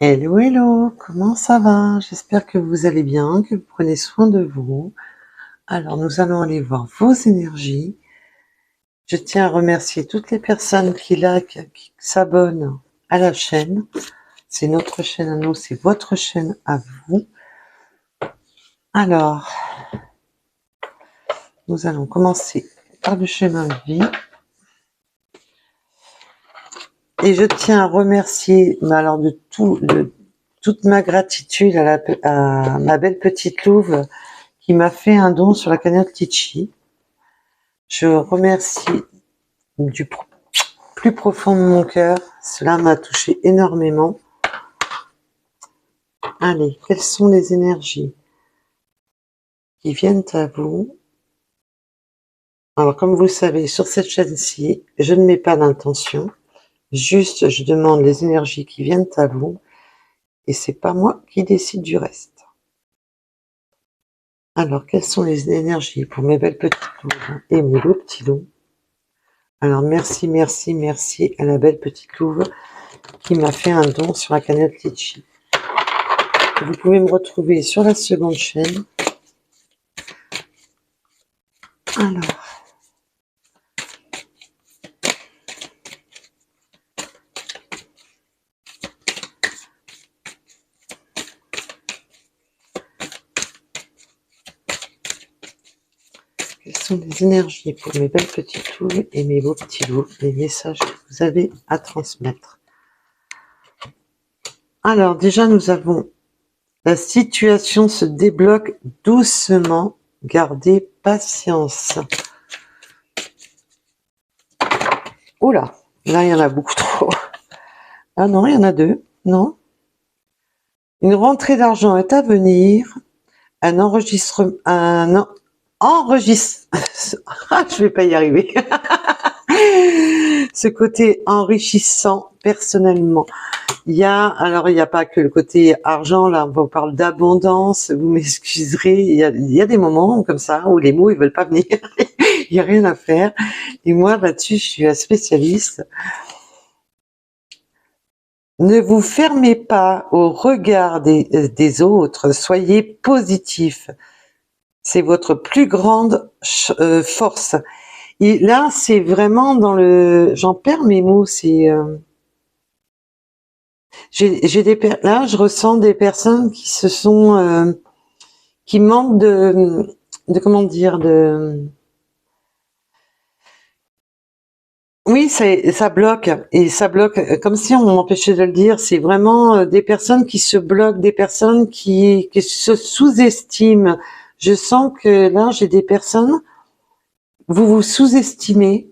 Hello, hello, comment ça va? J'espère que vous allez bien, que vous prenez soin de vous. Alors, nous allons aller voir vos énergies. Je tiens à remercier toutes les personnes qui likent, qui s'abonnent à la chaîne. C'est notre chaîne à nous, c'est votre chaîne à vous. Alors, nous allons commencer par le chemin de vie. Et je tiens à remercier, toute ma gratitude à ma belle petite Louve qui m'a fait un don sur la cagnotte Litchi. Je remercie du plus profond de mon cœur. Cela m'a touché énormément. Allez, quelles sont les énergies qui viennent à vous? Alors, comme vous le savez, sur cette chaîne-ci, je ne mets pas d'intention. Juste, je demande les énergies qui viennent à vous. Et c'est pas moi qui décide du reste. Alors, quelles sont les énergies pour mes belles petites louves et mes beaux petits loups? Alors, merci, merci, merci à la belle petite louve qui m'a fait un don sur la cagnotte Litchi. Vous pouvez me retrouver sur la seconde chaîne. Alors, quelles sont les énergies pour mes belles petites louves et mes beaux petits loups, les messages que vous avez à transmettre? Alors, déjà, nous avons la situation se débloque doucement. Gardez patience. Oula, là, il y en a beaucoup trop. Ah non, il y en a deux. Non. Une rentrée d'argent est à venir. Un enregistrement. Ah, je vais pas y arriver. Ce côté enrichissant personnellement. Il y a pas que le côté argent, là, on parle d'abondance, vous m'excuserez, il y a des moments comme ça où les mots, ils veulent pas venir, il y a rien à faire. Et moi, là-dessus, je suis la spécialiste. Ne vous fermez pas au regard des autres, soyez positif. C'est votre plus grande force. Et là, c'est vraiment dans le... J'en perds mes mots, c'est... Là, je ressens des personnes qui se sont... qui manquent de... Comment dire, de... Oui, ça bloque, et ça bloque, comme si on m'empêchait de le dire, c'est vraiment des personnes qui se bloquent, des personnes qui se sous-estiment. Je sens que là, j'ai des personnes, vous vous sous-estimez.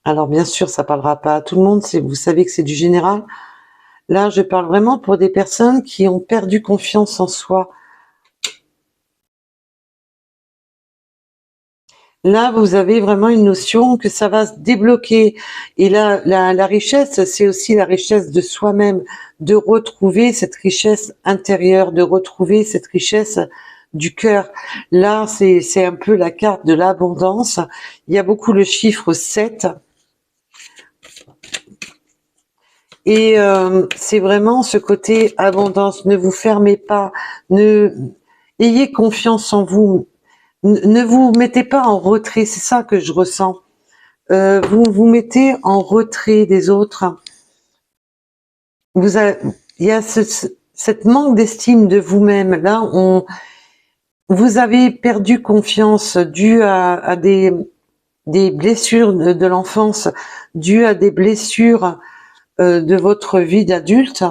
Alors bien sûr, ça parlera pas à tout le monde, vous savez que c'est du général. Là, je parle vraiment pour des personnes qui ont perdu confiance en soi. Là, vous avez vraiment une notion que ça va se débloquer. Et là, la richesse, c'est aussi la richesse de soi-même, de retrouver cette richesse intérieure, de retrouver cette richesse du cœur. Là, c'est un peu la carte de l'abondance. Il y a beaucoup le chiffre 7. Et c'est vraiment ce côté abondance. Ne vous fermez pas, ayez confiance en vous. Ne vous mettez pas en retrait, c'est ça que je ressens. Vous vous mettez en retrait des autres. Il y a cette manque d'estime de vous-même. Là, vous avez perdu confiance dû à des blessures de l'enfance, dû à des blessures de votre vie d'adulte,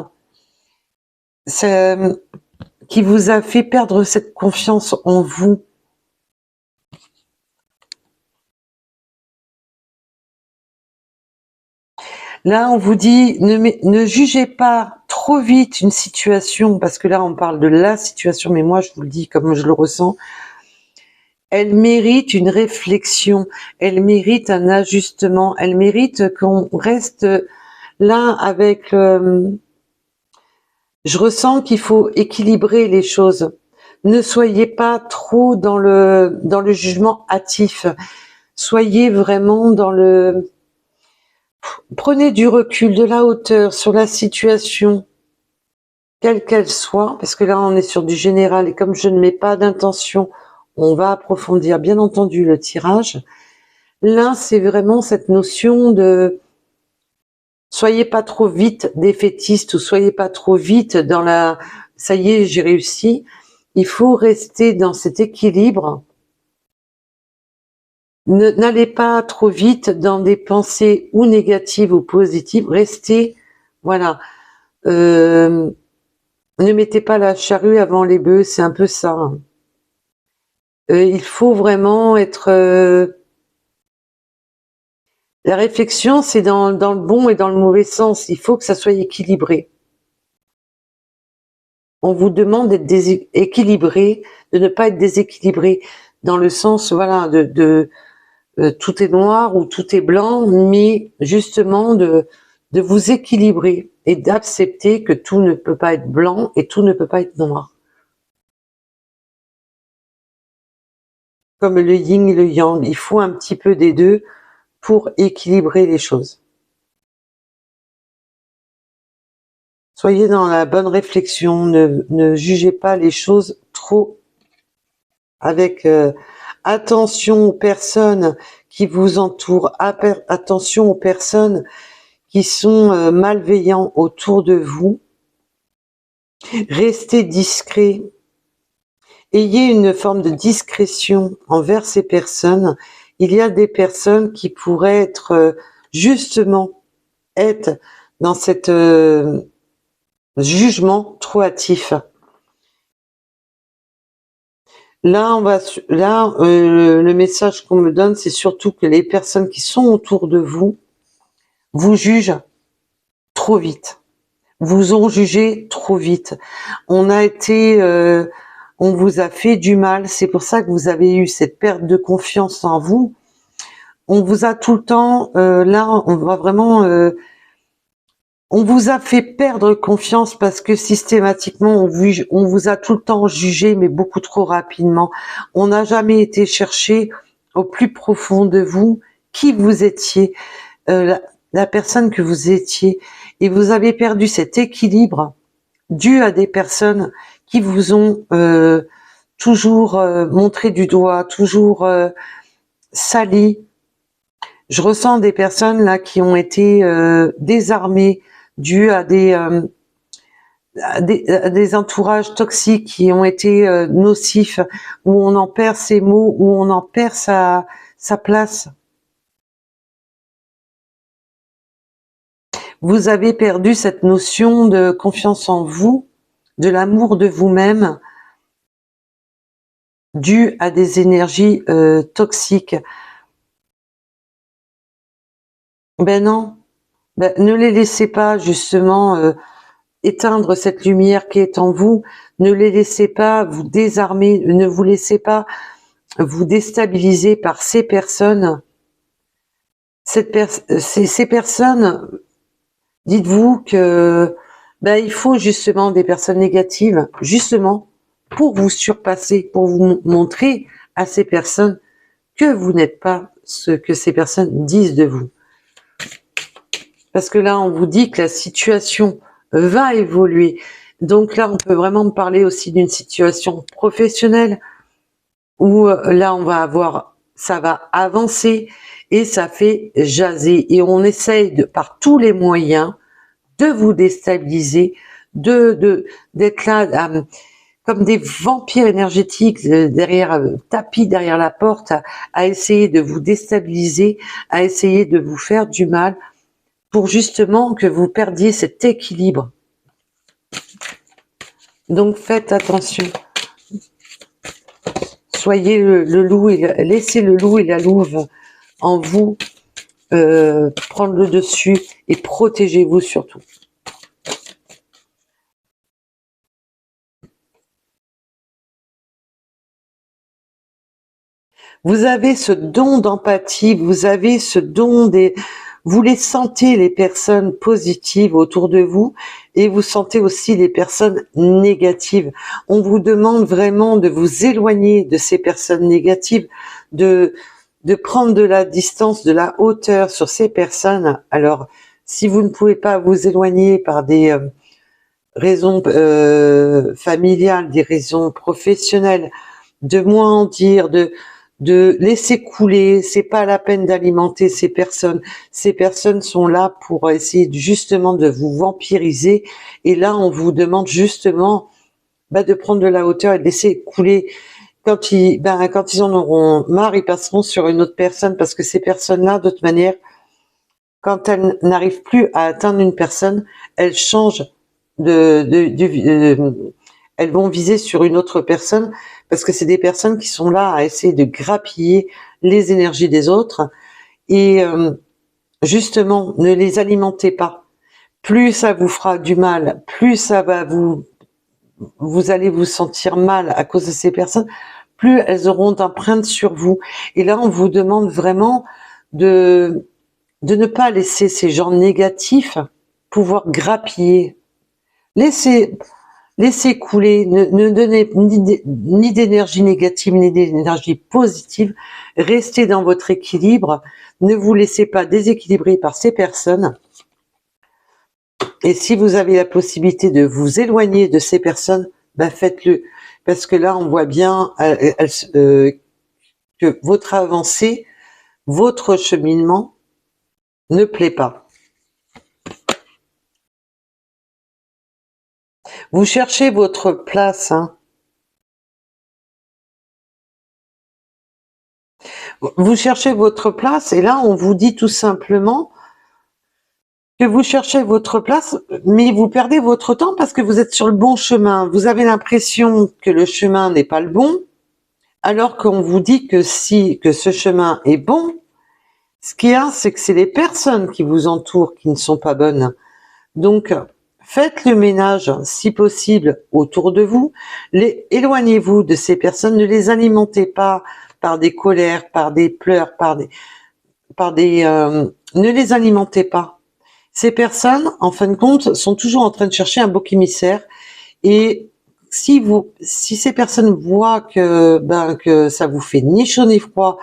qui vous a fait perdre cette confiance en vous. Là, on vous dit, ne jugez pas trop vite une situation, parce que là, on parle de la situation, mais moi, je vous le dis comme je le ressens. Elle mérite une réflexion, elle mérite un ajustement, elle mérite qu'on reste là avec... je ressens qu'il faut équilibrer les choses. Ne soyez pas trop dans le jugement hâtif. Soyez vraiment dans le... Prenez du recul, de la hauteur sur la situation. quelle qu'elle soit, parce que là on est sur du général et comme je ne mets pas d'intention, on va approfondir bien entendu le tirage. Là c'est vraiment cette notion de soyez pas trop vite défaitiste ou soyez pas trop vite dans la ça y est j'ai réussi. Il faut rester dans cet équilibre. N'allez pas trop vite dans des pensées ou négatives ou positives. Restez, voilà. Ne mettez pas la charrue avant les bœufs, c'est un peu ça. Il faut vraiment être... la réflexion, c'est dans le bon et dans le mauvais sens. Il faut que ça soit équilibré. On vous demande d'être équilibré, de ne pas être déséquilibré, dans le sens, voilà, tout est noir ou tout est blanc, mais justement de vous équilibrer et d'accepter que tout ne peut pas être blanc et tout ne peut pas être noir. Comme le yin et le yang, il faut un petit peu des deux pour équilibrer les choses. Soyez dans la bonne réflexion, ne jugez pas les choses trop avec attention aux personnes qui vous entourent, attention aux personnes qui sont malveillants autour de vous. Restez discret. Ayez une forme de discrétion envers ces personnes. Il y a des personnes qui pourraient être justement être dans cette jugement trop hâtif. Là, le message qu'on me donne, c'est surtout que les personnes qui sont autour de vous jugent trop vite. Vous ont jugé trop vite. On vous a fait du mal. C'est pour ça que vous avez eu cette perte de confiance en vous. On vous a tout le temps, là, on va vraiment, on vous a fait perdre confiance parce que systématiquement, on vous a tout le temps jugé, mais beaucoup trop rapidement. On n'a jamais été chercher au plus profond de vous qui vous étiez, la personne que vous étiez. Et vous avez perdu cet équilibre dû à des personnes qui vous ont toujours montré du doigt, toujours sali. Je ressens des personnes là qui ont été désarmées dû à des entourages toxiques qui ont été nocifs, où on en perd ses mots, où on en perd sa place. Vous avez perdu cette notion de confiance en vous, de l'amour de vous-même, dû à des énergies toxiques. Ben non, ben, ne les laissez pas justement éteindre cette lumière qui est en vous, ne les laissez pas vous désarmer, ne vous laissez pas vous déstabiliser par ces personnes. Ces personnes, dites-vous que ben, il faut justement des personnes négatives, justement, pour vous surpasser, pour vous montrer à ces personnes que vous n'êtes pas ce que ces personnes disent de vous. Parce que là, on vous dit que la situation va évoluer. Donc là, on peut vraiment parler aussi d'une situation professionnelle où là, on va avoir, ça va avancer et ça fait jaser. Et on essaye par tous les moyens de vous déstabiliser, d'être là comme des vampires énergétiques derrière tapis derrière la porte, à essayer de vous déstabiliser, à essayer de vous faire du mal, pour justement que vous perdiez cet équilibre. Donc faites attention. Soyez le loup et laissez le loup et la louve en vous prendre le dessus et protégez-vous surtout. Vous avez ce don d'empathie, vous avez ce don vous les sentez les personnes positives autour de vous et vous sentez aussi les personnes négatives. On vous demande vraiment de vous éloigner de ces personnes négatives, de prendre de la distance, de la hauteur sur ces personnes. Alors, si vous ne pouvez pas vous éloigner par des raisons familiales, des raisons professionnelles, de moins en dire, de laisser couler. C'est pas la peine d'alimenter ces personnes. Ces personnes sont là pour essayer justement de vous vampiriser. Et là, on vous demande justement de prendre de la hauteur et de laisser couler. Quand ils en auront marre, ils passeront sur une autre personne, parce que ces personnes-là, de toute manière, quand elles n'arrivent plus à atteindre une personne, elles changent elles vont viser sur une autre personne, parce que c'est des personnes qui sont là à essayer de grappiller les énergies des autres. Et justement, ne les alimentez pas. Plus ça vous fera du mal, plus ça va vous allez vous sentir mal à cause de ces personnes, plus elles auront d'empreintes sur vous. Et là, on vous demande vraiment de ne pas laisser ces gens négatifs pouvoir grappiller. Laissez couler, ne donnez ni d'énergie négative, ni d'énergie positive. Restez dans votre équilibre. Ne vous laissez pas déséquilibrer par ces personnes. Et si vous avez la possibilité de vous éloigner de ces personnes, faites-le. Parce que là, on voit bien que votre avancée, votre cheminement ne plaît pas. Vous cherchez votre place. Vous cherchez votre place, et là, on vous dit tout simplement que vous cherchez votre place, mais vous perdez votre temps parce que vous êtes sur le bon chemin. Vous avez l'impression que le chemin n'est pas le bon, alors qu'on vous dit que ce chemin est bon. Ce qu'il y a, c'est que c'est les personnes qui vous entourent qui ne sont pas bonnes. Donc, faites le ménage, si possible, autour de vous. Éloignez-vous de ces personnes, ne les alimentez pas par des colères, par des pleurs, ne les alimentez pas. Ces personnes, en fin de compte, sont toujours en train de chercher un bouc émissaire. Et si ces personnes voient que ça vous fait ni chaud ni froid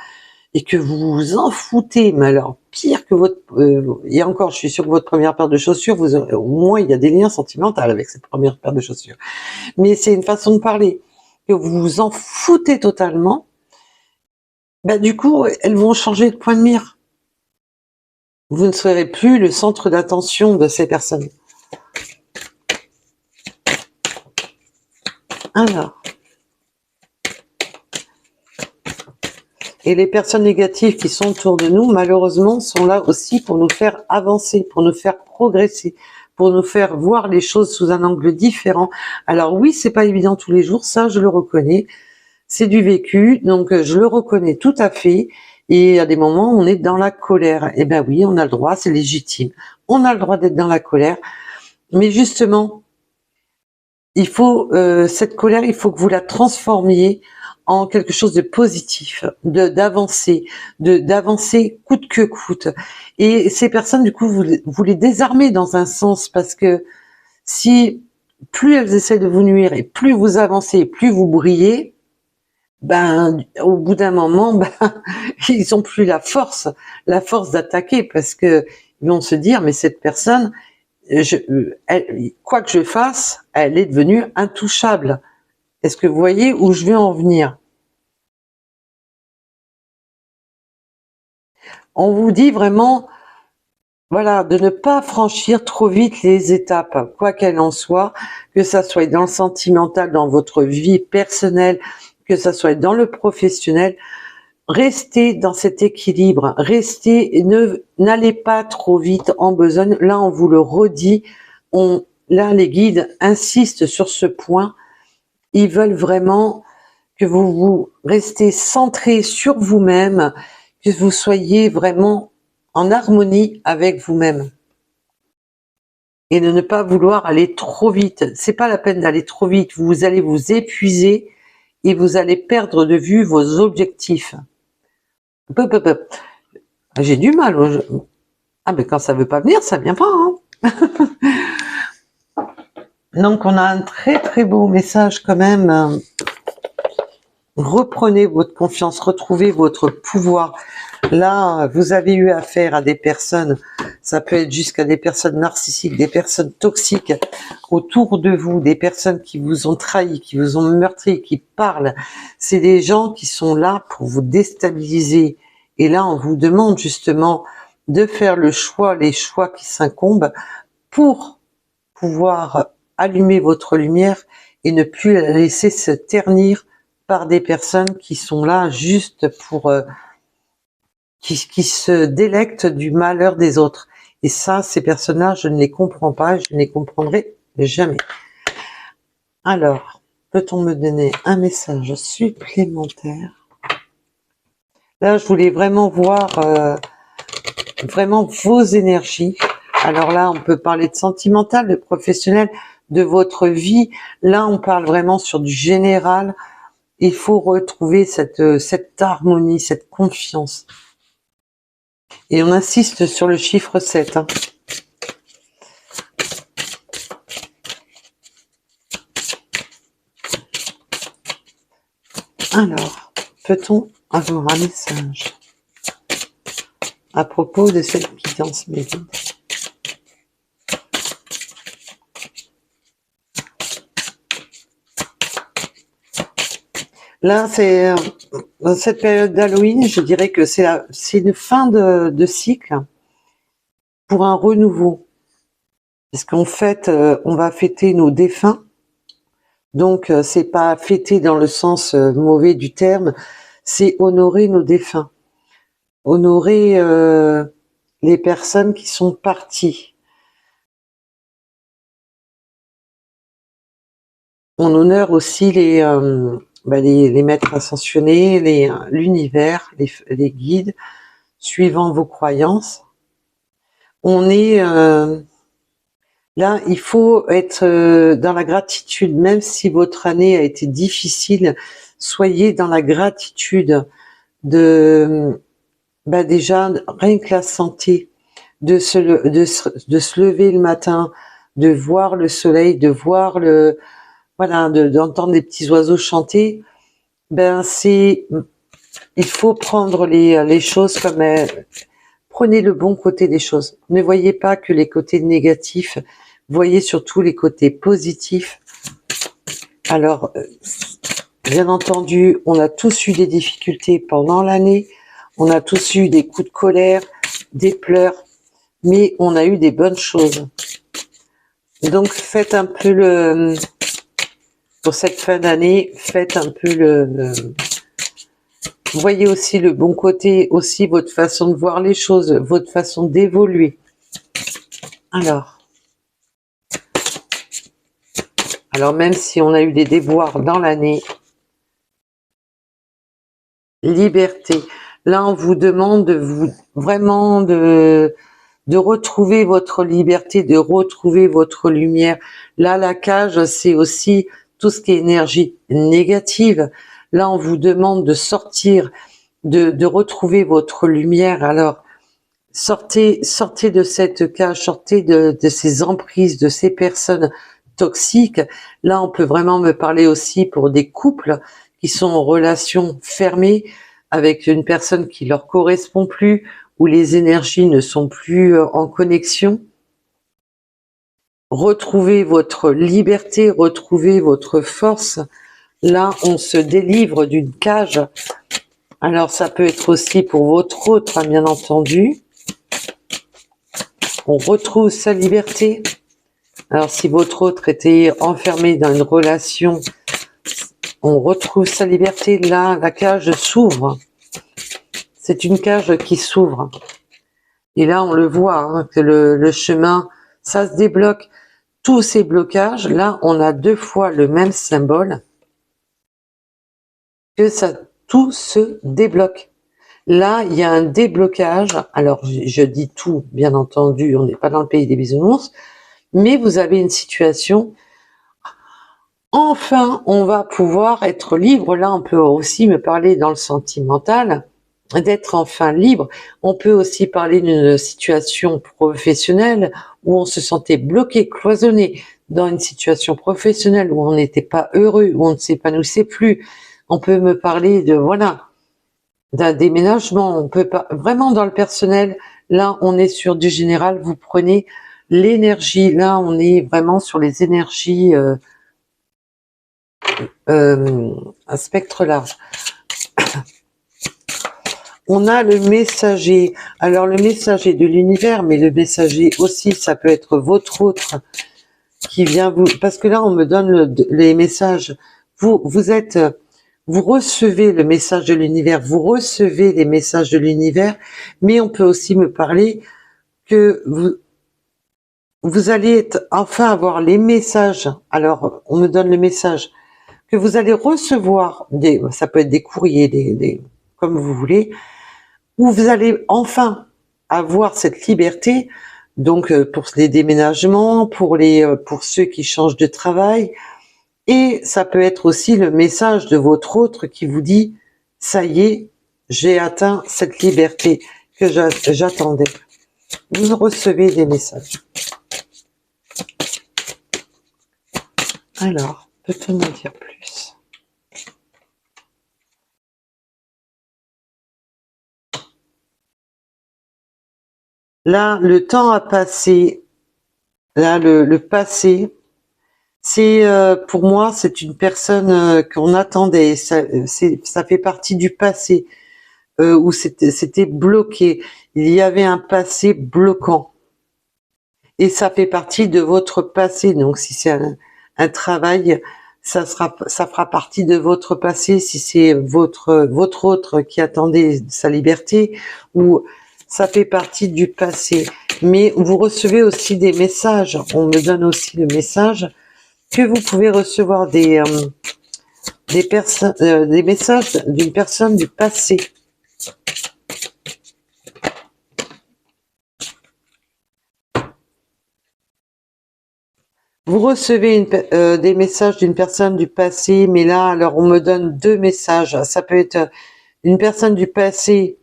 et que vous vous en foutez, mais alors pire que et encore, je suis sûre que votre première paire de chaussures, au moins il y a des liens sentimentaux avec cette première paire de chaussures. Mais c'est une façon de parler, que vous vous en foutez totalement. Du coup, elles vont changer de point de mire. Vous ne serez plus le centre d'attention de ces personnes. Alors. Et les personnes négatives qui sont autour de nous, malheureusement, sont là aussi pour nous faire avancer, pour nous faire progresser, pour nous faire voir les choses sous un angle différent. Alors oui, c'est pas évident tous les jours, ça je le reconnais. C'est du vécu, donc je le reconnais tout à fait. Et à des moments, on est dans la colère. Eh ben oui, on a le droit, c'est légitime. On a le droit d'être dans la colère. Mais justement, il faut cette colère, il faut que vous la transformiez en quelque chose de positif, d'avancer coûte que coûte. Et ces personnes, du coup, vous les désarmez dans un sens, parce que si plus elles essaient de vous nuire et plus vous avancez, plus vous brillez, au bout d'un moment, ils ont plus la force d'attaquer, parce que ils vont se dire, mais cette personne, quoi que je fasse, elle est devenue intouchable. Est-ce que vous voyez où je veux en venir? On vous dit vraiment, voilà, de ne pas franchir trop vite les étapes, quoi qu'elles en soient, que ça soit dans le sentimental, dans votre vie personnelle, que ça soit dans le professionnel. Restez dans cet équilibre, n'allez pas trop vite en besogne. Là, on vous le redit, là, les guides insistent sur ce point. Ils veulent vraiment que vous restez centré sur vous-même, que vous soyez vraiment en harmonie avec vous-même. Et de ne pas vouloir aller trop vite. C'est pas la peine d'aller trop vite. Vous allez vous épuiser et vous allez perdre de vue vos objectifs. J'ai du mal. Mais quand ça veut pas venir, ça vient pas. Donc on a un très très beau message quand même. Reprenez votre confiance, retrouvez votre pouvoir. Là, vous avez eu affaire à des personnes, Ça peut être jusqu'à des personnes narcissiques, des personnes toxiques autour de vous, des personnes qui vous ont trahi, qui vous ont meurtri, qui parlent. C'est des gens qui sont là pour vous déstabiliser. Et là, on vous demande justement de faire le choix, les choix qui s'incombent pour pouvoir allumer votre lumière et ne plus la laisser se ternir par des personnes qui sont là juste pour qui se délectent du malheur des autres. Et ça, ces personnages, je ne les comprends pas, je ne les comprendrai jamais. Alors, peut-on me donner un message supplémentaire? Là, je voulais vraiment voir vraiment vos énergies. Alors là, on peut parler de sentimental, de professionnel, de votre vie. Là, on parle vraiment sur du général. Il faut retrouver cette harmonie, cette confiance. Et on insiste sur le chiffre 7. Hein. Alors, peut-on avoir un message à propos de cette guidance médium? Là, c'est dans cette période d'Halloween, je dirais que c'est une fin de cycle pour un renouveau. Parce qu'en fait, on va fêter nos défunts. Donc, c'est pas fêter dans le sens mauvais du terme, c'est honorer nos défunts. Honorer les personnes qui sont parties. On honore aussi les maîtres ascensionnés, l'univers, les guides, suivant vos croyances. On est là, il faut être dans la gratitude, même si votre année a été difficile, soyez dans la gratitude de déjà rien que la santé, de se lever le matin, de voir le soleil, de voir d'entendre les petits oiseaux chanter. Il faut prendre les choses comme prenez le bon côté des choses. Ne voyez pas que les côtés négatifs, voyez surtout les côtés positifs. Alors, bien entendu, on a tous eu des difficultés pendant l'année, on a tous eu des coups de colère, des pleurs, mais on a eu des bonnes choses. Donc, faites un peu pour cette fin d'année, faites un peu voyez aussi le bon côté, aussi votre façon de voir les choses, votre façon d'évoluer. Alors même si on a eu des déboires dans l'année, liberté. Là, on vous demande vraiment de retrouver votre liberté, de retrouver votre lumière. Là, la cage, c'est aussi tout ce qui est énergie négative. Là, on vous demande de sortir, de retrouver votre lumière. Alors, sortez de cette cage, sortez de ces emprises, de ces personnes toxiques. Là, on peut vraiment me parler aussi pour des couples qui sont en relation fermée avec une personne qui leur correspond plus, où les énergies ne sont plus en connexion. Retrouvez votre liberté, retrouvez votre force. Là, on se délivre d'une cage. Alors, ça peut être aussi pour votre autre, hein, bien entendu. On retrouve sa liberté. Alors, si votre autre était enfermé dans une relation, on retrouve sa liberté. Là, la cage s'ouvre. C'est une cage qui s'ouvre. Et là, on le voit, hein, que le chemin, ça se débloque. Tous ces blocages, là, on a 2 fois le même symbole. Que ça, tout se débloque. Là, il y a un déblocage. Alors, je dis tout, bien entendu, on n'est pas dans le pays des bisounours, mais vous avez une situation. Enfin, on va pouvoir être libre. Là, on peut aussi me parler dans le sentimental, d'être enfin libre. On peut aussi parler d'une situation professionnelle où on se sentait bloqué, cloisonné dans une situation professionnelle où on n'était pas heureux, où on ne s'épanouissait plus. On peut me parler d'un déménagement. On peut pas vraiment dans le personnel. Là, on est sur du général, vous prenez l'énergie. Là, on est vraiment sur les énergies un spectre large. On a le messager. Alors, le messager de l'univers, mais le messager aussi, ça peut être votre autre qui vient vous... Parce que là, on me donne les messages. Vous recevez le message de l'univers, vous recevez les messages de l'univers, mais on peut aussi me parler que vous allez enfin avoir les messages. Alors, on me donne le message que vous allez recevoir, ça peut être des courriers, comme vous voulez, où vous allez enfin avoir cette liberté, donc pour les déménagements, pour ceux qui changent de travail, et ça peut être aussi le message de votre autre qui vous dit « ça y est, j'ai atteint cette liberté que j'attendais ». Vous recevez des messages. Alors, peut-on en dire plus? Là, le temps a passé. Là, le passé, c'est pour moi, c'est une personne qu'on attendait. Ça fait partie du passé où c'était bloqué. Il y avait un passé bloquant. Et ça fait partie de votre passé. Donc, si c'est un travail, ça fera partie de votre passé. Si c'est votre autre qui attendait sa liberté, ou ça fait partie du passé. Mais vous recevez aussi des messages. On me donne aussi le message que vous pouvez recevoir des messages d'une personne du passé. Vous recevez des messages d'une personne du passé, mais là, alors on me donne deux messages. Ça peut être une personne du passé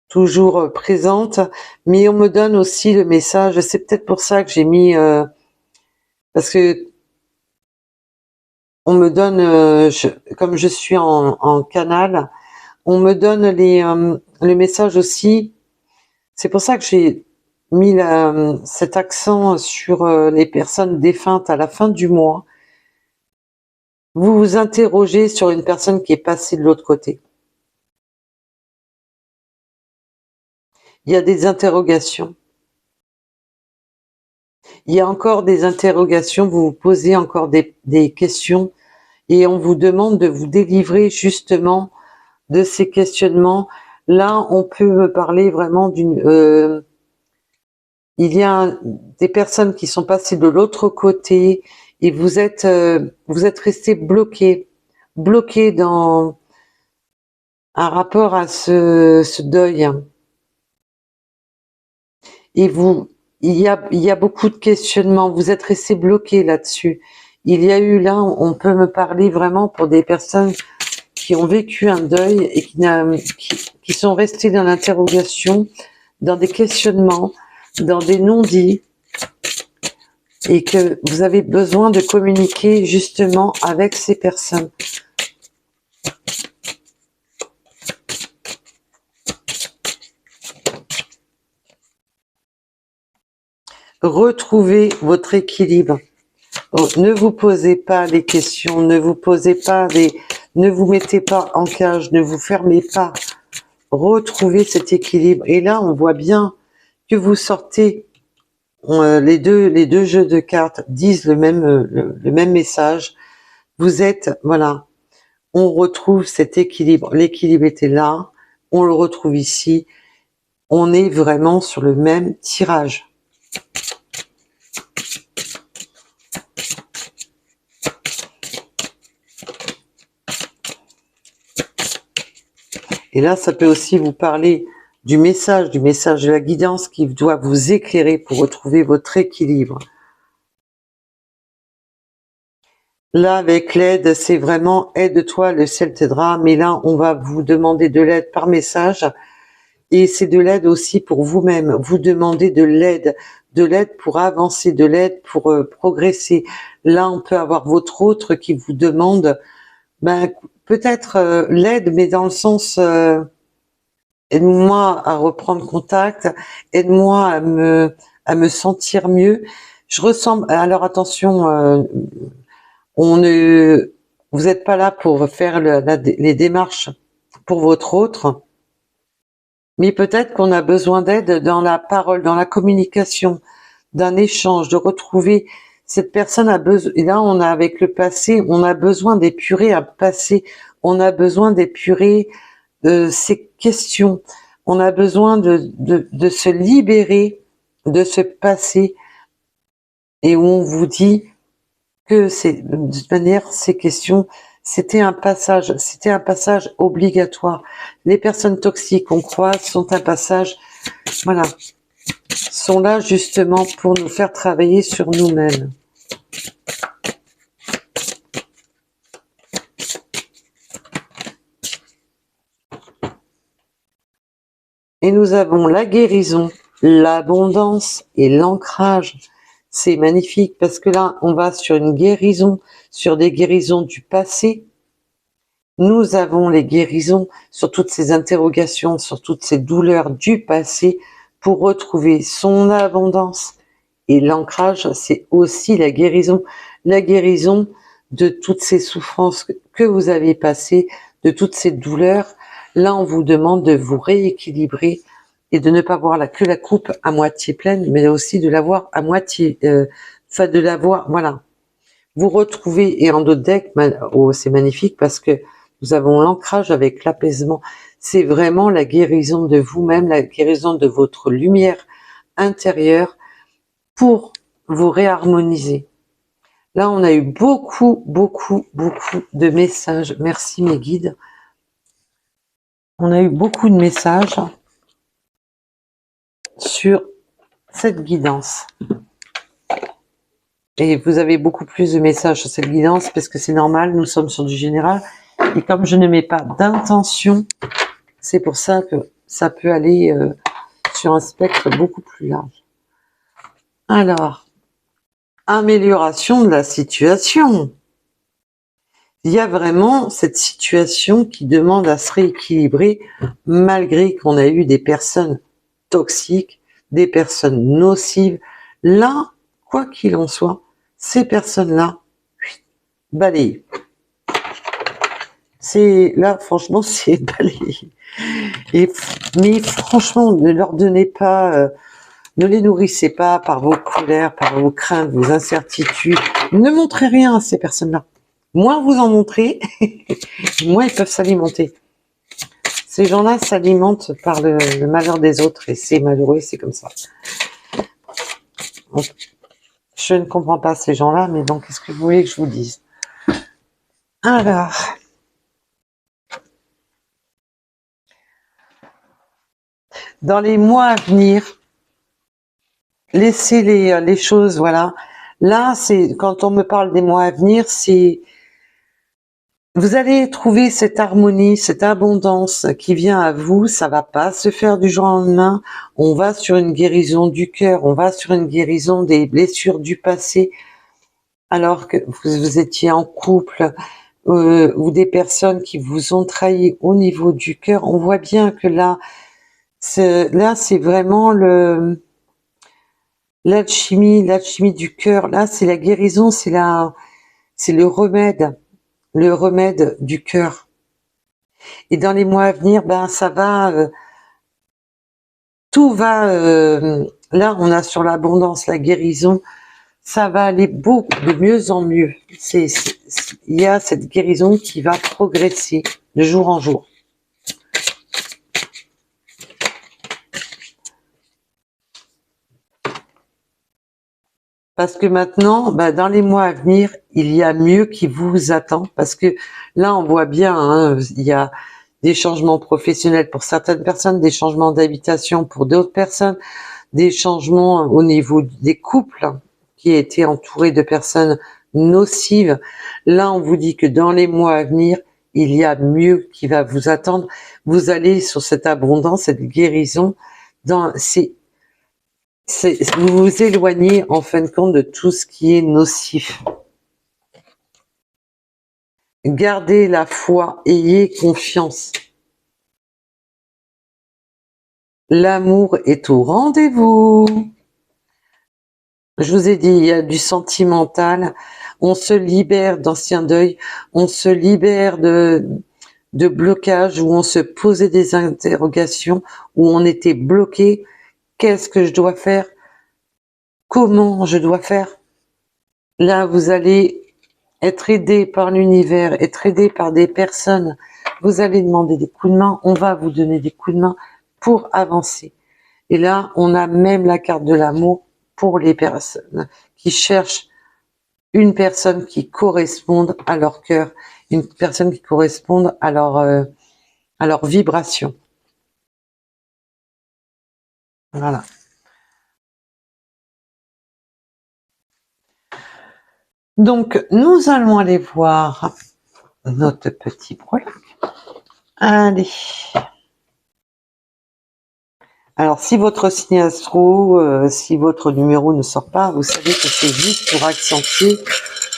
toujours présente, mais on me donne aussi le message. C'est peut-être pour ça que j'ai mis, parce que on me donne, comme je suis en canal, on me donne le message aussi. C'est pour ça que j'ai mis cet accent sur les personnes défuntes à la fin du mois. Vous vous interrogez sur une personne qui est passée de l'autre côté. Il y a des interrogations. Il y a encore des interrogations, vous vous posez encore des questions et on vous demande de vous délivrer justement de ces questionnements. Là, on peut me parler vraiment il y a des personnes qui sont passées de l'autre côté et vous êtes resté bloqué dans un rapport à ce deuil. Et il y a beaucoup de questionnements. Vous êtes resté bloqué là-dessus. Il y a eu là, on peut me parler vraiment pour des personnes qui ont vécu un deuil et qui sont restées dans l'interrogation, dans des questionnements, dans des non-dits, et que vous avez besoin de communiquer justement avec ces personnes. Retrouvez votre équilibre. Ne vous posez pas les questions, ne vous mettez pas en cage, ne vous fermez pas. Retrouvez cet équilibre. Et là, on voit bien que vous sortez, les deux jeux de cartes disent le même message. Vous êtes, voilà, on retrouve cet équilibre. L'équilibre était là, on le retrouve ici. On est vraiment sur le même tirage. Et là, ça peut aussi vous parler du message de la guidance qui doit vous éclairer pour retrouver votre équilibre. Là, avec l'aide, c'est vraiment « aide-toi, le ciel t'aidera », mais là, on va vous demander de l'aide par message, et c'est de l'aide aussi pour vous-même. Vous demandez de l'aide pour avancer, de l'aide pour progresser. Là, on peut avoir votre autre qui vous demande peut-être l'aide, mais dans le sens aide-moi à reprendre contact, aide-moi à me sentir mieux. Je ressemble, alors attention, on ne, vous n'êtes pas là pour faire les démarches pour votre autre, mais peut-être qu'on a besoin d'aide dans la parole, dans la communication, d'un échange, de retrouver cette personne a besoin. Et là, on a avec le passé, on a besoin d'épurer un passé, on a besoin d'épurer ces questions, on a besoin de se libérer de ce passé et où on vous dit que c'est de toute manière ces questions c'était un passage obligatoire. Les personnes toxiques qu'on croise sont un passage, voilà, sont là justement pour nous faire travailler sur nous-mêmes. Et nous avons la guérison, l'abondance et l'ancrage. C'est magnifique parce que là, on va sur une guérison, sur des guérisons du passé. Nous avons les guérisons sur toutes ces interrogations, sur toutes ces douleurs du passé pour retrouver son abondance. Et l'ancrage, c'est aussi la guérison de toutes ces souffrances que vous avez passées, de toutes ces douleurs. Là, on vous demande de vous rééquilibrer et de ne pas voir que la coupe à moitié pleine, mais aussi de la voir à moitié, de la voir, voilà. Vous retrouvez, et en d'autres decks, oh, c'est magnifique parce que nous avons l'ancrage avec l'apaisement. C'est vraiment la guérison de vous-même, la guérison de votre lumière intérieure pour vous réharmoniser. Là, on a eu beaucoup de messages. Merci mes guides. On a eu beaucoup de messages sur cette guidance. Et vous avez beaucoup plus de messages sur cette guidance parce que c'est normal, nous sommes sur du général. Et comme je ne mets pas d'intention, c'est pour ça que ça peut aller sur un spectre beaucoup plus large. Alors, amélioration de la situation. Il y a vraiment cette situation qui demande à se rééquilibrer malgré qu'on a eu des personnes toxiques, des personnes nocives. Là, quoi qu'il en soit, ces personnes-là, balayées. Là, franchement, c'est balayé. Mais franchement, ne leur donnez pas, ne les nourrissez pas par vos colères, par vos craintes, vos incertitudes. Ne montrez rien à ces personnes-là. Moins vous en montrez, moins ils peuvent s'alimenter. Ces gens-là s'alimentent par le malheur des autres et c'est malheureux, c'est comme ça. Donc, je ne comprends pas ces gens-là, mais donc qu'est-ce que vous voulez que je vous dise? Alors, dans les mois à venir, laissez les choses, voilà. Là, c'est quand on me parle des mois à venir, c'est vous allez trouver cette harmonie, cette abondance qui vient à vous. Ça va pas se faire du jour au lendemain. On va sur une guérison du cœur, on va sur une guérison des blessures du passé. Alors que vous étiez en couple ou des personnes qui vous ont trahi au niveau du cœur, on voit bien que là, c'est vraiment l'alchimie du cœur. Là, c'est la guérison, c'est le remède du cœur. Et dans les mois à venir, ben ça va, tout va. Là, on a sur l'abondance, la guérison, ça va aller beaucoup de mieux en mieux. Il y a cette guérison qui va progresser de jour en jour. Parce que maintenant, dans les mois à venir, il y a mieux qui vous attend. Parce que là, on voit bien, hein, il y a des changements professionnels pour certaines personnes, des changements d'habitation pour d'autres personnes, des changements au niveau des couples qui étaient entourés de personnes nocives. Là, on vous dit que dans les mois à venir, il y a mieux qui va vous attendre. Vous allez sur cette abondance, cette guérison. Vous vous éloignez en fin de compte de tout ce qui est nocif. Gardez la foi, ayez confiance. L'amour est au rendez-vous. Je vous ai dit, il y a du sentimental. On se libère d'anciens deuils. On se libère de blocages où on se posait des interrogations, où on était bloqué. Qu'est-ce que je dois faire? Comment je dois faire? Là, vous allez être aidé par l'univers, être aidé par des personnes. Vous allez demander des coups de main. On va vous donner des coups de main pour avancer. Et là, on a même la carte de l'amour pour les personnes qui cherchent une personne qui corresponde à leur cœur, une personne qui corresponde à leur vibration. Voilà. Donc, nous allons aller voir notre petit prologue. Allez. Alors, si votre signe astro, si votre numéro ne sort pas, vous savez que c'est juste pour accentuer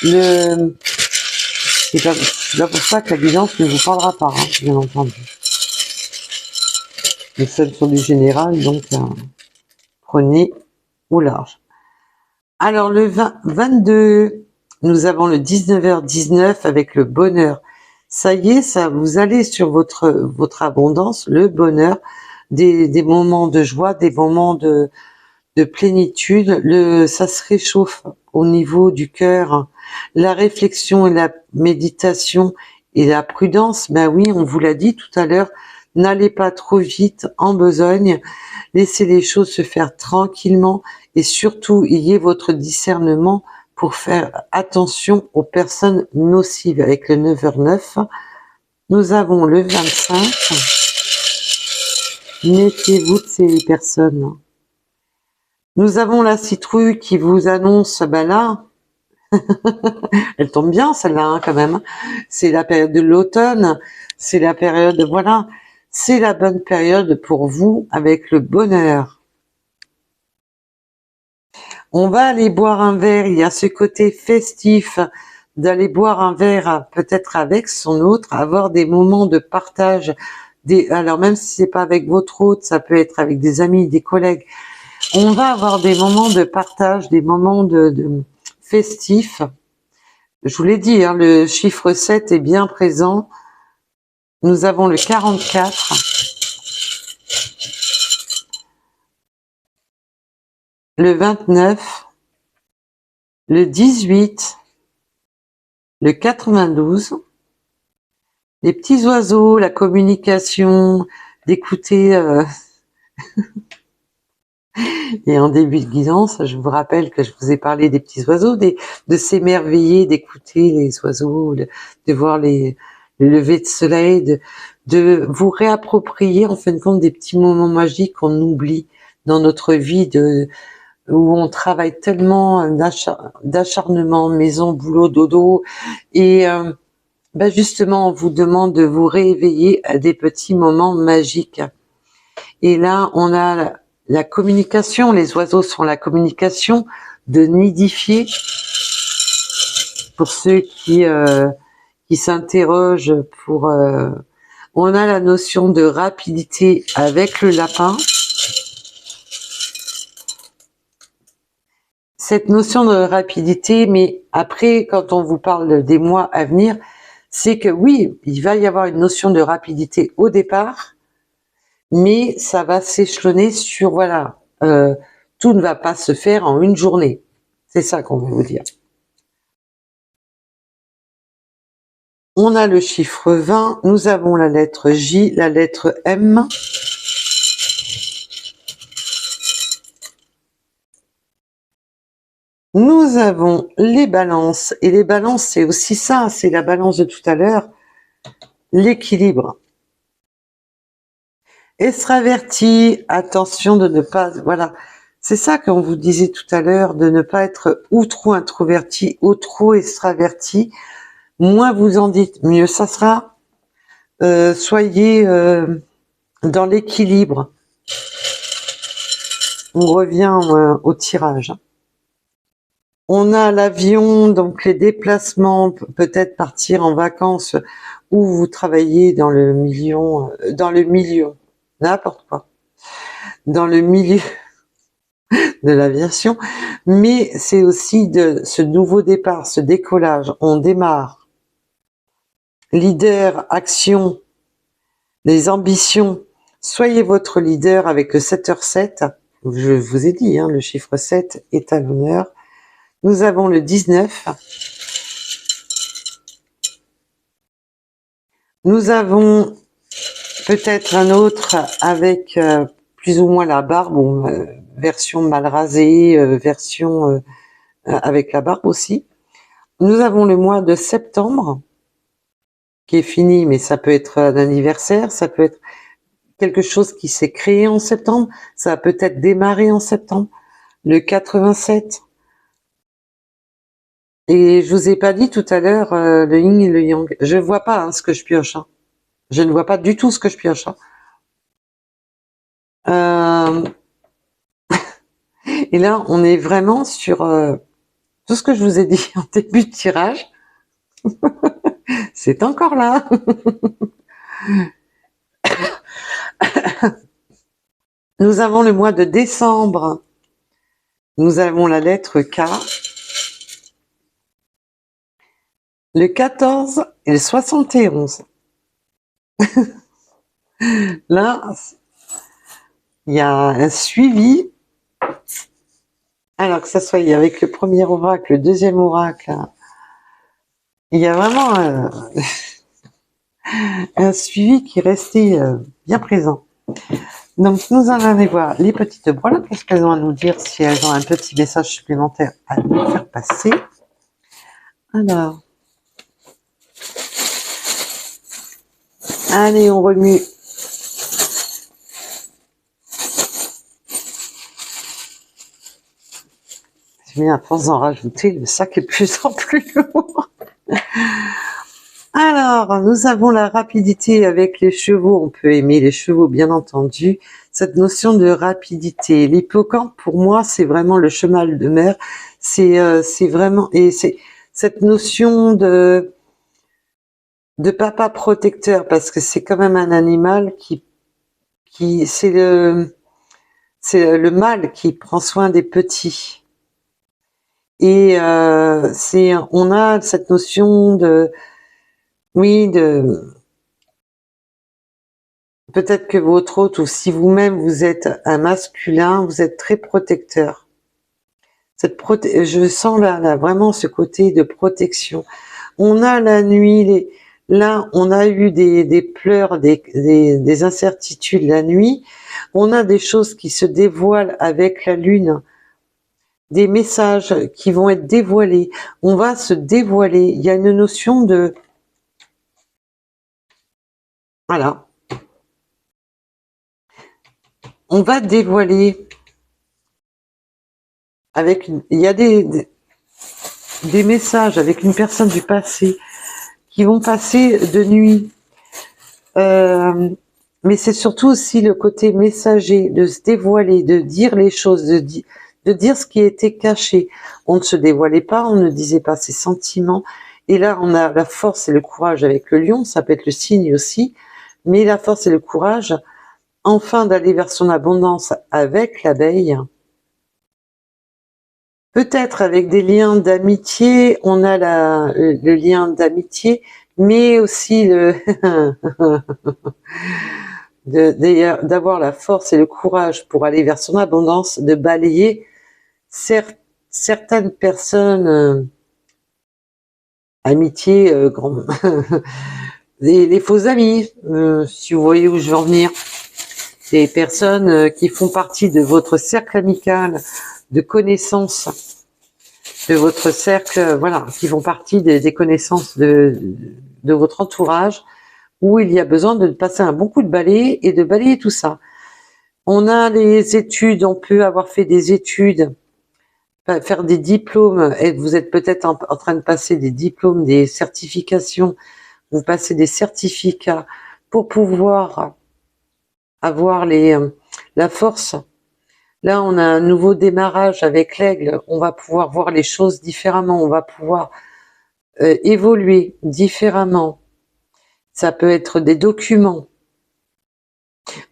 le... C'est pas pour ça que la guidance ne vous parlera pas, hein, bien entendu. Les seuls sont du général, donc prenez au large. Alors, le 22, nous avons le 19h19 avec le bonheur. Ça y est, ça, vous allez sur votre abondance, le bonheur, des moments de joie, des moments de plénitude, ça se réchauffe au niveau du cœur. La réflexion et la méditation et la prudence, ben oui, on vous l'a dit tout à l'heure, n'allez pas trop vite en besogne, laissez les choses se faire tranquillement et surtout ayez votre discernement pour faire attention aux personnes nocives. Avec le 9h09, nous avons le 25. Méfiez-vous de ces personnes. Nous avons la citrouille qui vous annonce, ben là, elle tombe bien celle-là hein, quand même, c'est la période de l'automne, c'est la période, voilà, c'est la bonne période pour vous avec le bonheur. On va aller boire un verre, il y a ce côté festif d'aller boire un verre peut-être avec son autre, avoir des moments de partage, alors même si c'est pas avec votre hôte, ça peut être avec des amis, des collègues, on va avoir des moments de partage, des moments de festifs. Je vous l'ai dit, hein, le chiffre 7 est bien présent. Nous avons le 44. Le 29. Le 18. Le 92. Les petits oiseaux, la communication, d'écouter... Et en début de guidance, je vous rappelle que je vous ai parlé des petits oiseaux, de s'émerveiller, d'écouter les oiseaux, de voir le lever de soleil, de vous réapproprier en fin de compte des petits moments magiques qu'on oublie dans notre vie, où on travaille tellement d'acharnement, maison, boulot, dodo, et ben justement on vous demande de vous rééveiller à des petits moments magiques. Et là on a la communication, les oiseaux sont la communication, de nidifier, pour ceux qui s'interrogent pour... on a la notion de rapidité avec le lapin. Cette notion de rapidité, mais après, quand on vous parle des mois à venir, c'est que oui, il va y avoir une notion de rapidité au départ, mais ça va s'échelonner sur, voilà, tout ne va pas se faire en une journée. C'est ça qu'on veut vous dire. On a le chiffre 20, nous avons la lettre J, la lettre M. Nous avons les balances, et les balances c'est aussi ça, c'est la balance de tout à l'heure, l'équilibre. Extraverti, attention de ne pas, voilà, c'est ça qu'on vous disait tout à l'heure, de ne pas être ou trop introverti ou trop extraverti. Moins vous en dites, mieux ça sera. Soyez dans l'équilibre. On revient au tirage. On a l'avion, donc les déplacements, peut-être partir en vacances ou vous travaillez dans le milieu, n'importe quoi. dans le milieu de l'aviation, mais c'est aussi de ce nouveau départ, ce décollage. On démarre. Leader, action, les ambitions. Soyez votre leader avec le 7h7. Je vous ai dit, hein, le chiffre 7 est à l'honneur. Nous avons le 19. Nous avons peut-être un autre avec plus ou moins la barbe, ou version mal rasée, version avec la barbe aussi. Nous avons le mois de septembre qui est fini, mais ça peut être un anniversaire, ça peut être quelque chose qui s'est créé en septembre, ça a peut-être démarré en septembre, le 87. Et je vous ai pas dit tout à l'heure le yin et le yang. Je vois pas hein, ce que je pioche. Hein. Je ne vois pas du tout ce que je pioche. Hein. Et là, on est vraiment sur tout ce que je vous ai dit en début de tirage. C'est encore là. Nous avons le mois de décembre. Nous avons la lettre K. Le 14 et le 71. Là, il y a un suivi. Alors que ça soit avec le premier oracle, le deuxième oracle, il y a vraiment un suivi qui est resté bien présent. Donc nous allons aller voir les petites breloques. Qu'est-ce qu'elles ont à nous dire, si elles ont un petit message supplémentaire à nous faire passer. Alors, allez, on remue. Mais à force d'en rajouter, le sac est de plus en plus lourd. Alors, nous avons la rapidité avec les chevaux. On peut aimer les chevaux, bien entendu. Cette notion de rapidité. L'hippocampe, pour moi, c'est vraiment le cheval de mer. C'est vraiment... Et c'est cette notion de papa protecteur, parce que c'est quand même un animal qui c'est le mâle qui prend soin des petits. Et on a cette notion de peut-être que votre hôte, ou si vous-même vous êtes un masculin, vous êtes très protecteur. Je sens là vraiment ce côté de protection. On a la nuit, là on a eu des pleurs, des incertitudes la nuit. On a des choses qui se dévoilent avec la lune, des messages qui vont être dévoilés. On va se dévoiler. Il y a une notion de... Voilà. On va dévoiler avec... Il y a des messages avec une personne du passé qui vont passer de nuit. Mais c'est surtout aussi le côté messager, de se dévoiler, de dire les choses, de dire ce qui était caché. On ne se dévoilait pas, on ne disait pas ses sentiments. Et là, on a la force et le courage avec le lion, ça peut être le signe aussi, mais la force et le courage, enfin d'aller vers son abondance avec l'abeille. Peut-être avec des liens d'amitié, on a le lien d'amitié, mais aussi d'avoir la force et le courage pour aller vers son abondance, de balayer certaines personnes, amitié, les faux amis, si vous voyez où je veux en venir, des personnes qui font partie de votre cercle amical, de connaissances, de votre cercle, voilà, qui font partie des connaissances de votre entourage, où il y a besoin de passer un bon coup de balai et de balayer tout ça. On a les études, on peut avoir fait des études, faire des diplômes, et vous êtes peut-être en train de passer des diplômes, des certifications, vous passez des certificats pour pouvoir avoir la force. Là, on a un nouveau démarrage avec l'aigle, on va pouvoir voir les choses différemment, on va pouvoir évoluer différemment. Ça peut être des documents.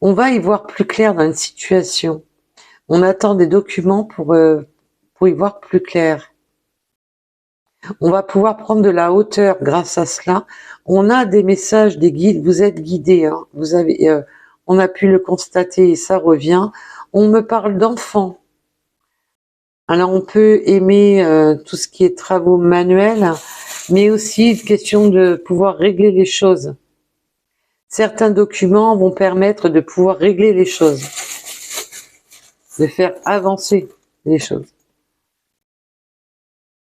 On va y voir plus clair dans une situation. On attend des documents pour y voir plus clair. On va pouvoir prendre de la hauteur grâce à cela. On a des messages, des guides, vous êtes guidés, hein. Vous avez, on a pu le constater et ça revient. On me parle d'enfants. Alors on peut aimer tout ce qui est travaux manuels, mais aussi une question de pouvoir régler les choses. Certains documents vont permettre de pouvoir régler les choses, de faire avancer les choses.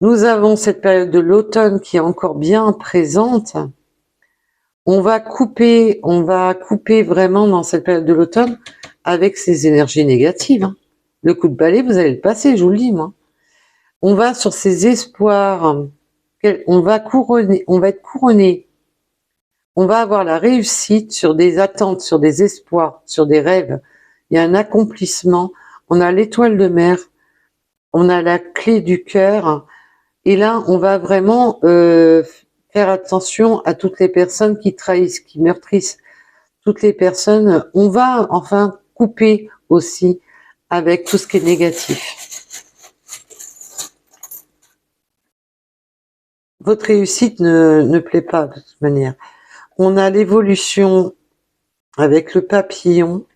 Nous avons cette période de l'automne qui est encore bien présente. On va couper vraiment dans cette période de l'automne avec ces énergies négatives, hein. Le coup de balai, vous allez le passer, je vous le dis, moi. On va sur ces espoirs, on va être couronné. On va avoir la réussite sur des attentes, sur des espoirs, sur des rêves. Il y a un accomplissement. On a l'étoile de mer. On a la clé du cœur. Et là, on va vraiment faire attention à toutes les personnes qui trahissent, qui meurtrissent. Toutes les personnes, on va enfin couper aussi avec tout ce qui est négatif. Votre réussite ne plaît pas de toute manière. On a l'évolution avec le papillon.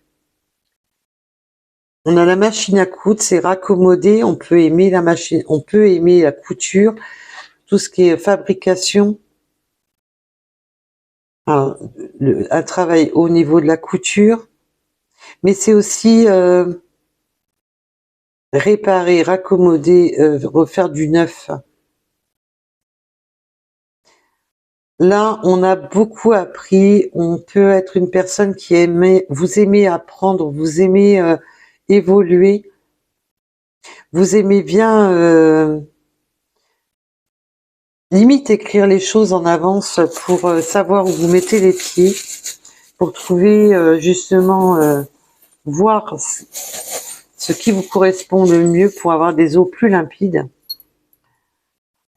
On a la machine à coudre, c'est raccommodé. On peut aimer la machine, on peut aimer la couture, tout ce qui est fabrication. Alors, un travail au niveau de la couture, mais c'est aussi réparer, raccommoder, refaire du neuf. Là, on a beaucoup appris. On peut être une personne qui aimait, vous aimez apprendre, vous aimez évoluer, vous aimez bien limite écrire les choses en avance pour savoir où vous mettez les pieds, pour trouver justement voir ce qui vous correspond le mieux pour avoir des eaux plus limpides.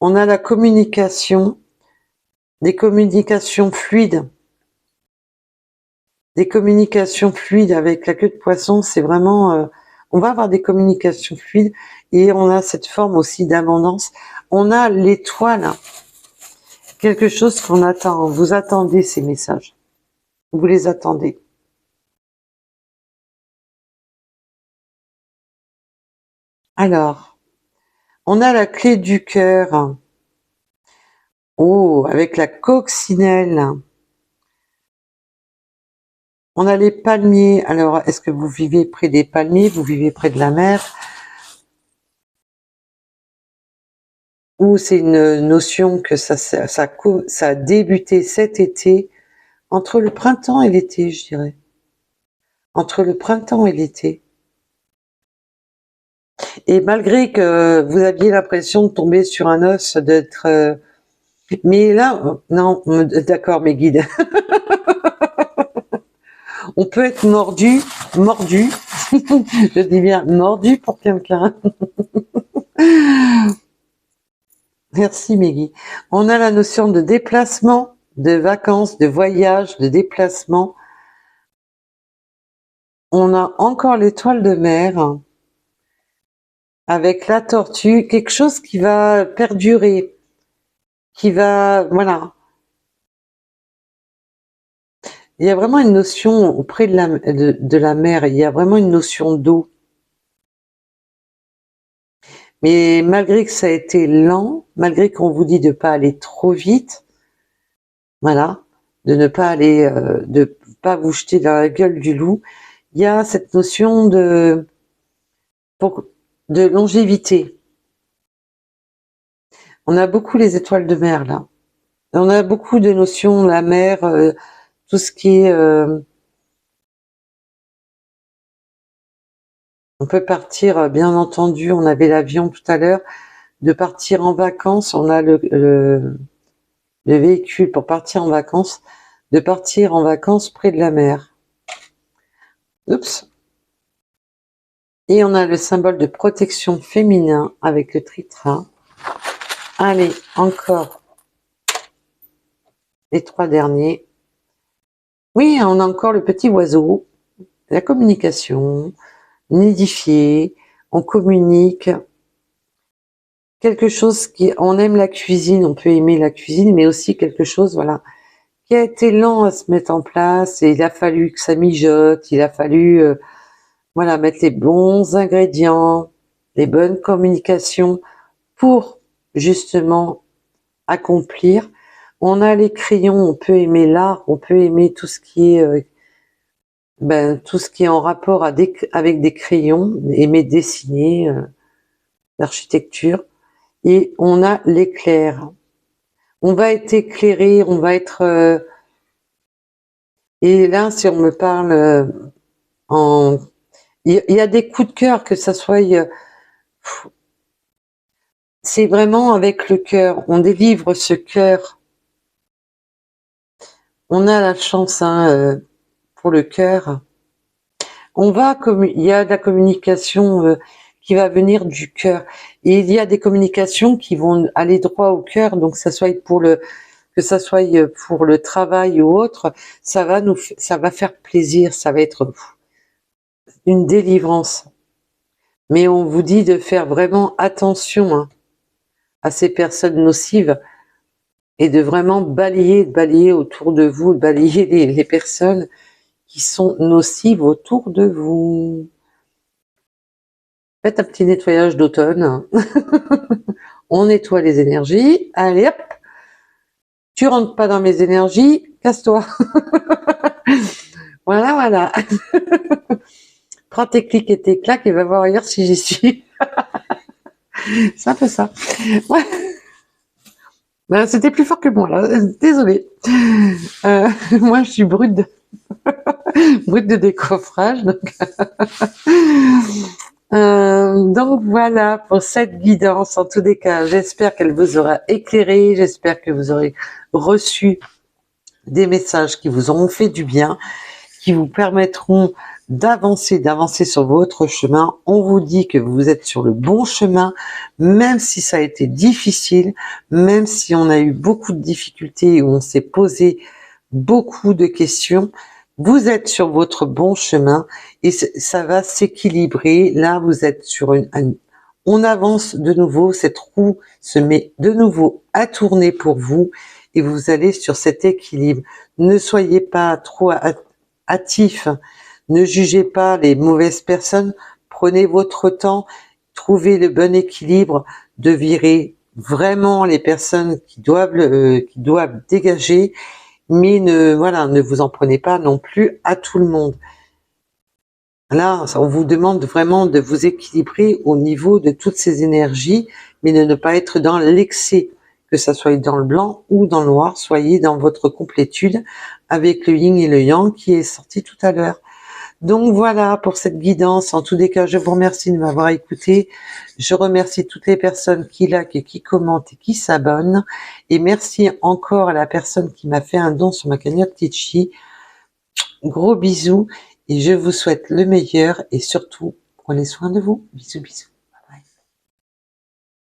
On a la communication, des communications fluides. Des communications fluides avec la queue de poisson, c'est vraiment... on va avoir des communications fluides et on a cette forme aussi d'abondance. On a l'étoile, quelque chose qu'on attend. Vous attendez ces messages. Vous les attendez. Alors, on a la clé du cœur. Oh, avec la coccinelle. On a les palmiers. Alors, est-ce que vous vivez près des palmiers? Vous vivez près de la mer? Ou c'est une notion que ça a débuté cet été, entre le printemps et l'été, je dirais. Entre le printemps et l'été. Et malgré que vous aviez l'impression de tomber sur un os, d'être... mais là, non, d'accord, mes guides. On peut être mordu, je dis bien mordu pour quelqu'un. Merci, Meggy. On a la notion de déplacement, de vacances, de voyage, de déplacement. On a encore l'étoile de mer avec la tortue, quelque chose qui va perdurer, qui va, voilà. Il y a vraiment une notion auprès de la mer, il y a vraiment une notion d'eau. Mais malgré que ça a été lent, malgré qu'on vous dit de pas aller trop vite, voilà, de ne pas aller, de pas vous jeter dans la gueule du loup, il y a cette notion de longévité. On a beaucoup les étoiles de mer là. On a beaucoup de notions, la mer, tout ce qui est... on peut partir, bien entendu, on avait l'avion tout à l'heure, de partir en vacances, on a le véhicule pour partir en vacances, de partir en vacances près de la mer. Oups. Et on a le symbole de protection féminin avec le tritra. Allez, encore les 3 derniers. Oui, on a encore le petit oiseau. la communication, nidifier, on communique. Quelque chose on aime la cuisine, on peut aimer la cuisine, mais aussi quelque chose, voilà, qui a été lent à se mettre en place, et il a fallu que ça mijote, il a fallu, voilà, mettre les bons ingrédients, les bonnes communications pour justement accomplir. On a les crayons, on peut aimer l'art, on peut aimer tout ce qui est, tout ce qui est en rapport avec des crayons, aimer dessiner, l'architecture. Et on a l'éclair. On va être éclairé, on va être... et là, si on me parle en... Il y a des coups de cœur, que ça soit... c'est vraiment avec le cœur. On délivre ce cœur. On a la chance pour le cœur. Il y a de la communication qui va venir du cœur. Et il y a des communications qui vont aller droit au cœur, donc que ça soit pour le travail ou autre, ça va faire plaisir, ça va être une délivrance. Mais on vous dit de faire vraiment attention à ces personnes nocives et de vraiment balayer autour de vous, balayer les personnes qui sont nocives autour de vous. Faites un petit nettoyage d'automne. On nettoie les énergies. Allez hop, tu rentres pas dans mes énergies, casse-toi. Voilà. Prends tes clics et tes claques et va voir ailleurs si j'y suis. C'est un peu ça. Ouais. Ben, c'était plus fort que moi, là. Désolée. Moi, je suis brute de décoffrage. Donc voilà pour cette guidance. En tous les cas, j'espère qu'elle vous aura éclairé. J'espère que vous aurez reçu des messages qui vous auront fait du bien, qui vous permettront d'avancer sur votre chemin. On vous dit que vous êtes sur le bon chemin, même si ça a été difficile, même si on a eu beaucoup de difficultés, où on s'est posé beaucoup de questions. Vous êtes sur votre bon chemin et ça va s'équilibrer. Là, vous êtes sur on avance de nouveau, cette roue se met de nouveau à tourner pour vous et vous allez sur cet équilibre. Ne soyez pas trop hâtifs, ne jugez pas les mauvaises personnes, prenez votre temps, trouvez le bon équilibre de virer vraiment les personnes qui doivent dégager, mais ne vous en prenez pas non plus à tout le monde. Là, on vous demande vraiment de vous équilibrer au niveau de toutes ces énergies, mais de ne pas être dans l'excès, que ça soit dans le blanc ou dans le noir, soyez dans votre complétude avec le yin et le yang qui est sorti tout à l'heure. Donc voilà pour cette guidance. En tous les cas, je vous remercie de m'avoir écouté. Je remercie toutes les personnes qui likent et qui commentent et qui s'abonnent. Et merci encore à la personne qui m'a fait un don sur ma cagnotte Litchi. Gros bisous et je vous souhaite le meilleur et surtout, prenez soin de vous. Bisous, bisous.